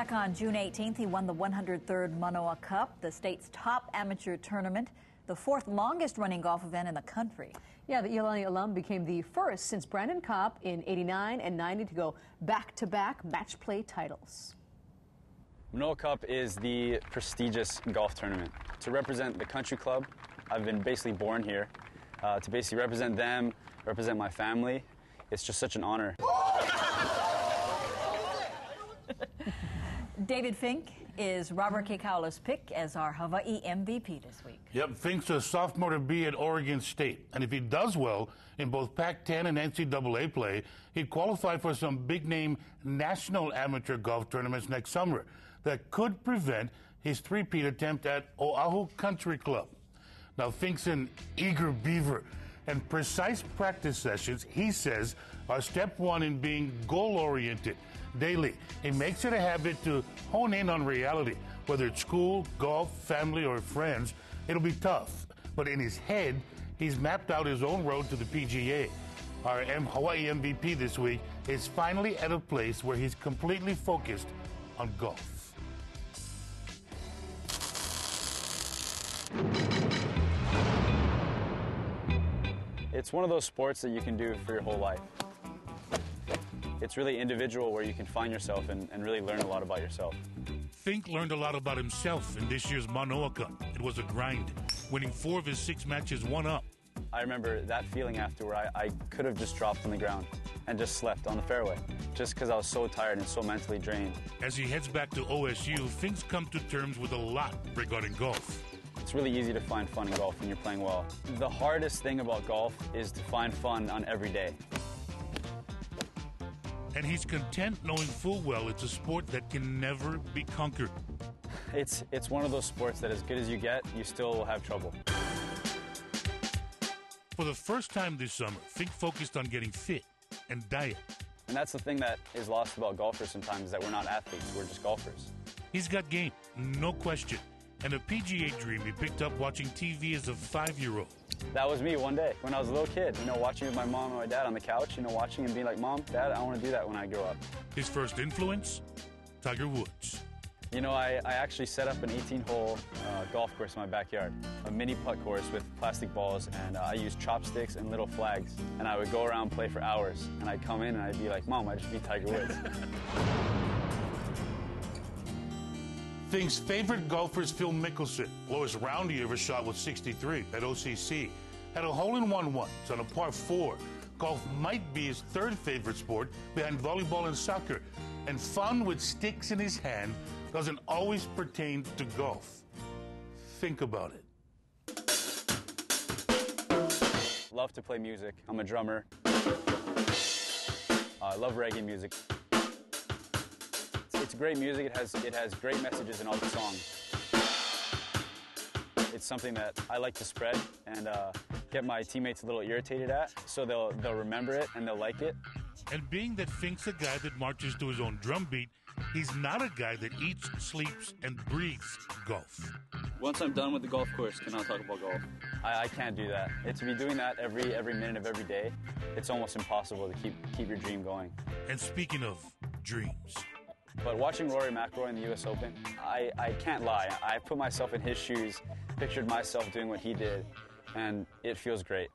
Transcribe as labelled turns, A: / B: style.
A: Back on June 18th, he won the 103rd Manoa Cup, the state's top amateur tournament, the fourth longest running golf event in the country.
B: Yeah, the Iolani alum became the first since Brandon Kopp in '89 and '90 to go back-to-back match play titles.
C: Manoa Cup is the prestigious golf tournament. To represent the country club, I've been basically born here. To basically represent them, represent my family, it's just such an honor.
A: David Fink is Robert Kekaula's pick as our Hawaii MVP this week.
D: Yep, Fink's a sophomore to be at Oregon State. And if he does well in both Pac-10 and NCAA play, he'd qualify for some big-name national amateur golf tournaments next summer that could prevent his three-peat attempt at Oahu Country Club. Now, Fink's an eager beaver, and precise practice sessions, he says, are step one in being goal-oriented. Daily, he makes it a habit to hone in on reality. Whether it's school, golf, family, or friends, it'll be tough. But in his head, he's mapped out his own road to the PGA. Our Hawaii MVP this week is finally at a place where he's completely focused on golf.
C: It's one of those sports that you can do for your whole life. It's really individual where you can find yourself and really learn a lot about yourself.
D: Fink learned a lot about himself in this year's Manoa Cup. It was a grind, winning 4 of his 6 matches 1-up.
C: I remember that feeling after where I could have just dropped on the ground and just slept on the fairway, just because I was so tired and so mentally drained.
D: As he heads back to OSU, Fink's come to terms with a lot regarding golf.
C: It's really easy to find fun in golf when you're playing well. The hardest thing about golf is to find fun on every day.
D: And he's content knowing full well it's a sport that can never be conquered.
C: It's one of those sports that as good as you get, you still will have trouble.
D: For the first time this summer, Fink focused on getting fit and diet.
C: And that's the thing that is lost about golfers sometimes, is that we're not athletes, we're just golfers.
D: He's got game, no question, and a PGA dream he picked up watching TV as a 5-year-old.
C: That was me one day when I was a little kid, watching with my mom and my dad on the couch, watching and being like, Mom, Dad, I want to do that when I grow up.
D: His first influence, Tiger Woods.
C: I actually set up an 18-hole golf course in my backyard, a mini putt course with plastic balls, and I used chopsticks and little flags, and I would go around and play for hours, and I'd come in and I'd be like, Mom, I just beat Tiger Woods.
D: Fink's favorite golfer is Phil Mickelson. Lowest round he ever shot was 63 at OCC. Had a hole-in-one once on a par 4. Golf might be his third favorite sport behind volleyball and soccer. And fun with sticks in his hand doesn't always pertain to golf. Think about it.
C: Love to play music. I'm a drummer. I love reggae music. It's great music. It has great messages in all the songs. It's something that I like to spread and get my teammates a little irritated at, so they'll remember it and they'll like it.
D: And being that Fink's a guy that marches to his own drum beat, he's not a guy that eats, sleeps, and breathes golf.
C: Once I'm done with the golf course, cannot talk about golf. I can't do that. To be doing that every minute of every day, it's almost impossible to keep your dream going.
D: And speaking of dreams,
C: but watching Rory McIlroy in the U.S. Open, I can't lie. I put myself in his shoes, pictured myself doing what he did, and it feels great.